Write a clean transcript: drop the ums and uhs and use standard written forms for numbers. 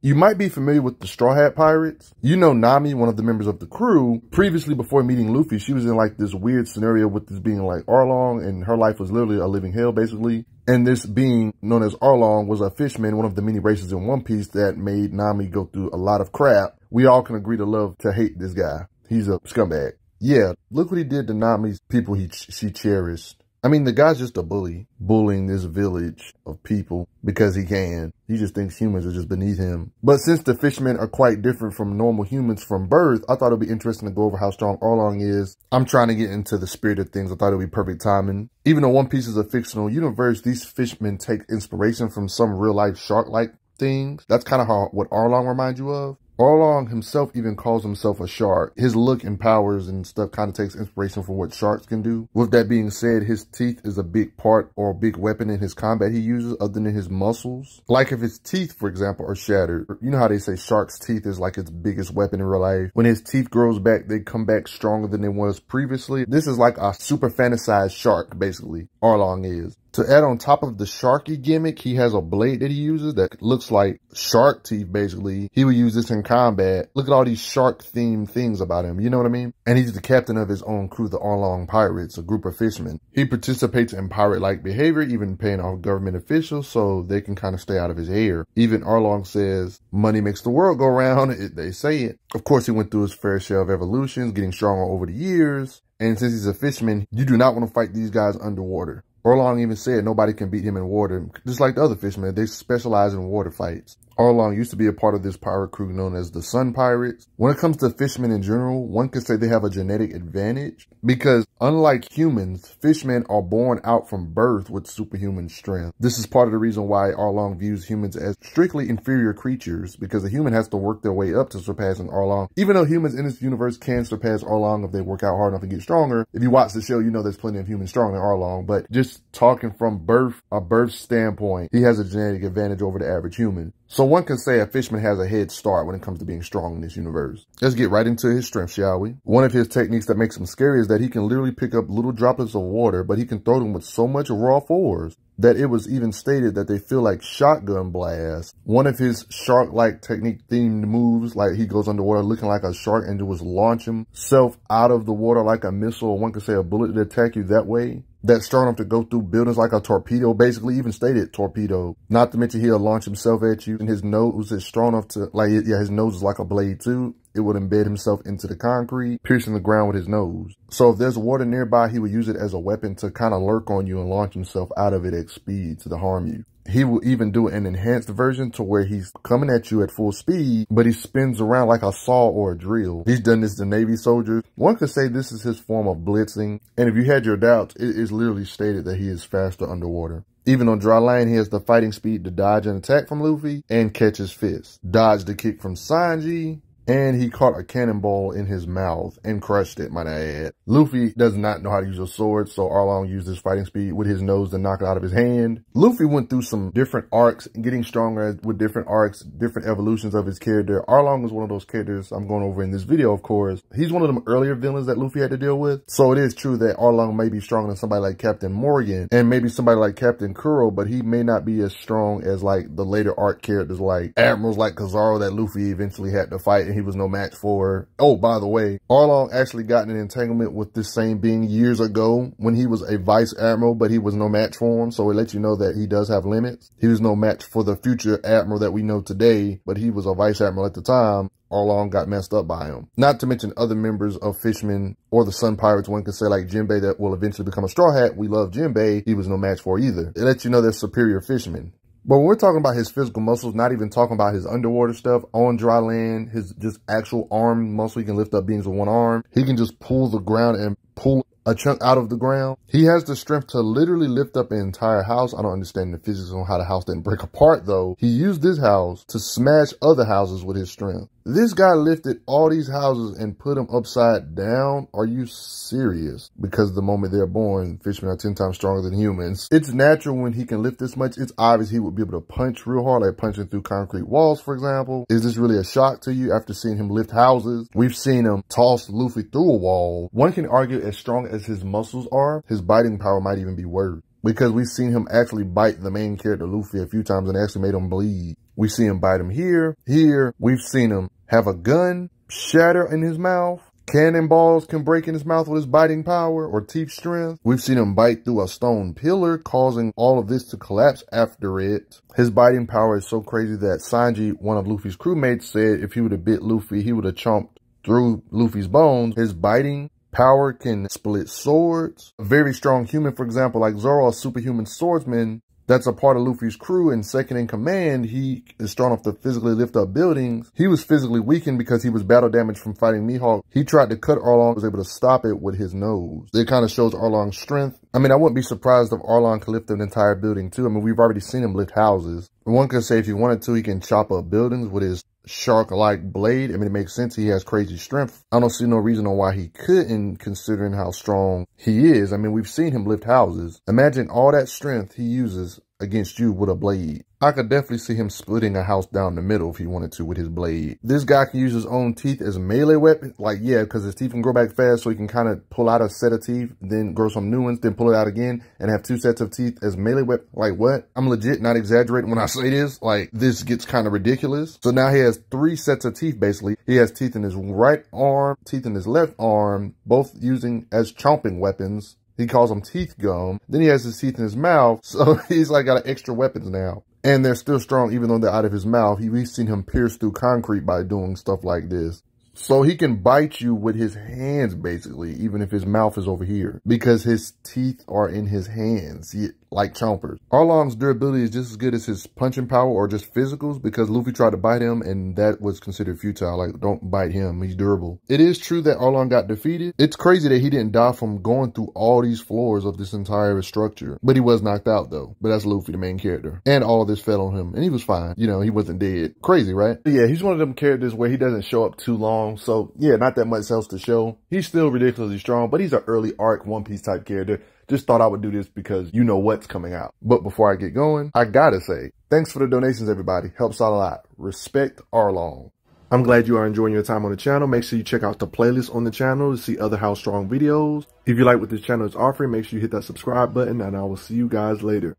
You might be familiar with the Straw Hat Pirates. You know Nami, one of the members of the crew. Previously, before meeting Luffy, she was in like this weird scenario with this being like Arlong, and her life was literally a living hell, basically. And this being known as Arlong was a fishman, one of the many races in One Piece that made Nami go through a lot of crap. We all can agree to love to hate this guy. He's a scumbag. Yeah, look what he did to Nami's people she cherished. I mean, the guy's just a bully, bullying this village of people because he can. He just thinks humans are just beneath him. But since the fishermen are quite different from normal humans from birth, I thought it'd be interesting to go over how strong Arlong is. I'm trying to get into the spirit of things. I thought it'd be perfect timing. Even though One Piece is a fictional universe, these fishermen take inspiration from some real-life shark-like things. That's kind of what Arlong reminds you of. Arlong himself even calls himself a shark. His look and powers and stuff kind of takes inspiration from what sharks can do. With that being said, his teeth is a big part or a big weapon in his combat he uses other than his muscles. Like if his teeth, for example, are shattered. You know how they say shark's teeth is like its biggest weapon in real life. When his teeth grows back, they come back stronger than they was previously. This is like a super fantasized shark, basically. Arlong is. To add on top of the Sharky gimmick, he has a blade that he uses that looks like shark teeth, basically. He would use this in combat. Look at all these shark-themed things about him, you know what I mean? And he's the captain of his own crew, the Arlong Pirates, a group of fishermen. He participates in pirate-like behavior, even paying off government officials so they can kind of stay out of his hair. Even Arlong says, money makes the world go round, they say it. Of course, he went through his fair share of evolutions, getting stronger over the years. And since he's a fisherman, you do not want to fight these guys underwater. Arlong even said nobody can beat him in water. Just like the other fishermen, they specialize in water fights. Arlong used to be a part of this pirate crew known as the Sun Pirates. When it comes to fishermen in general, one could say they have a genetic advantage because unlike humans, fishermen are born out from birth with superhuman strength. This is part of the reason why Arlong views humans as strictly inferior creatures because a human has to work their way up to surpassing Arlong. Even though humans in this universe can surpass Arlong if they work out hard enough and get stronger. If you watch the show, you know there's plenty of humans stronger than Arlong, but just talking from a birth standpoint, he has a genetic advantage over the average human. So one can say a fisherman has a head start when it comes to being strong in this universe. Let's get right into his strength, shall we? One of his techniques that makes him scary is that he can literally pick up little droplets of water, but he can throw them with so much raw force that it was even stated that they feel like shotgun blasts. One of his shark-like technique-themed moves, like he goes underwater looking like a shark and just launch himself out of the water like a missile, or one could say a bullet to attack you that way. That's strong enough to go through buildings like a torpedo, basically even stated torpedo. Not to mention he'll launch himself at you, and his nose is strong enough to, his nose is like a blade too. It would embed himself into the concrete, piercing the ground with his nose. So if there's water nearby, he would use it as a weapon to kind of lurk on you and launch himself out of it at speed to harm you. He will even do an enhanced version to where he's coming at you at full speed, but he spins around like a saw or a drill. He's done this to Navy soldiers. One could say this is his form of blitzing. And if you had your doubts, it is literally stated that he is faster underwater. Even on dry land, he has the fighting speed to dodge an attack from Luffy and catch his fist. Dodge the kick from Sanji. And he caught a cannonball in his mouth and crushed it, might I add. Luffy does not know how to use a sword, so Arlong used his fighting speed with his nose to knock it out of his hand. Luffy went through some different arcs, getting stronger with different arcs, different evolutions of his character. Arlong is one of those characters I'm going over in this video, of course. He's one of them earlier villains that Luffy had to deal with. So it is true that Arlong may be stronger than somebody like Captain Morgan and maybe somebody like Captain Kuro, but he may not be as strong as like the later arc characters like admirals like Kizaru that Luffy eventually had to fight, and he was no match for. Oh, by the way, Arlong actually got in an entanglement with this same being years ago when he was a vice admiral, but he was no match for him. So it lets you know that he does have limits. He was no match for the future admiral that we know today, but he was a vice admiral at the time. Arlong got messed up by him. Not to mention other members of fishermen or the Sun Pirates, one could say like Jinbei that will eventually become a Straw Hat. We love Jinbei. He was no match for either. It lets you know they're superior fishermen. But when we're talking about his physical muscles, not even talking about his underwater stuff, on dry land, his just actual arm muscle, he can lift up beings with one arm. He can just pull the ground and pull a chunk out of the ground. He has the strength to literally lift up an entire house. I don't understand the physics on how the house didn't break apart though. He used this house to smash other houses with his strength. This guy lifted all these houses and put them upside down. Are you serious? Because the moment they're born, fishermen are 10 times stronger than humans. It's natural when he can lift this much. It's obvious he would be able to punch real hard, like punching through concrete walls, for example. Is this really a shock to you after seeing him lift houses? We've seen him toss Luffy through a wall. One can argue as strong as his muscles are, his biting power might even be worse. because we've seen him actually bite the main character Luffy a few times and actually made him bleed. We see him bite him here. We've seen him have a gun shatter in his mouth. Cannonballs can break in his mouth with his biting power or teeth strength. We've seen him bite through a stone pillar, causing all of this to collapse after it. His biting power is so crazy that Sanji, one of Luffy's crewmates, said if he would have bit Luffy, he would have chomped through Luffy's bones. His biting power can split swords. A very strong human, for example, like Zoro, a superhuman swordsman, that's a part of Luffy's crew and second in command. He is strong enough to physically lift up buildings. He was physically weakened because he was battle damaged from fighting Mihawk. He tried to cut Arlong, was able to stop it with his nose. It kind of shows Arlong's strength. I mean, I wouldn't be surprised if Arlong could lift an entire building too. I mean, we've already seen him lift houses. One could say if he wanted to, he can chop up buildings with his shark-like blade. I mean, it makes sense. He has crazy strength. I don't see no reason on why he couldn't, considering how strong he is. I mean, we've seen him lift houses. Imagine all that strength he uses against you with a blade. I could definitely see him splitting a house down the middle if he wanted to with his blade. This guy can use his own teeth as melee weapon. Like, yeah, because his teeth can grow back fast, so he can kind of pull out a set of teeth, then grow some new ones, then pull it out again, and have 2 sets of teeth as melee weapon. Like, what? I'm legit not exaggerating when I say this. Like, this gets kind of ridiculous. So now he has 3 sets of teeth, basically. He has teeth in his right arm, teeth in his left arm, both using as chomping weapons. He calls them teeth gum. Then he has his teeth in his mouth. So he's like got extra weapons now. And they're still strong even though they're out of his mouth. We've seen him pierce through concrete by doing stuff like this. So he can bite you with his hands, basically, even if his mouth is over here, because his teeth are in his hands, like chompers. Arlong's durability is just as good as his punching power or just physicals, because Luffy tried to bite him and that was considered futile. Like, don't bite him, he's durable. It is true that Arlong got defeated. It's crazy that he didn't die from going through all these floors of this entire structure, but he was knocked out though. But that's Luffy, the main character, and all of this fell on him and he was fine. You know, he wasn't dead. Crazy, right? But yeah, he's one of them characters where he doesn't show up too long. So yeah, not that much else to show. He's still ridiculously strong, but he's an early arc One Piece type character. Just thought I would do this because you know what's coming out. But before I get going, I gotta say, thanks for the donations, everybody. Helps out a lot. Respect Arlong. I'm glad you are enjoying your time on the channel. Make sure you check out the playlist on the channel to see other How Strong videos. If you like what this channel is offering, make sure you hit that subscribe button and I will see you guys later.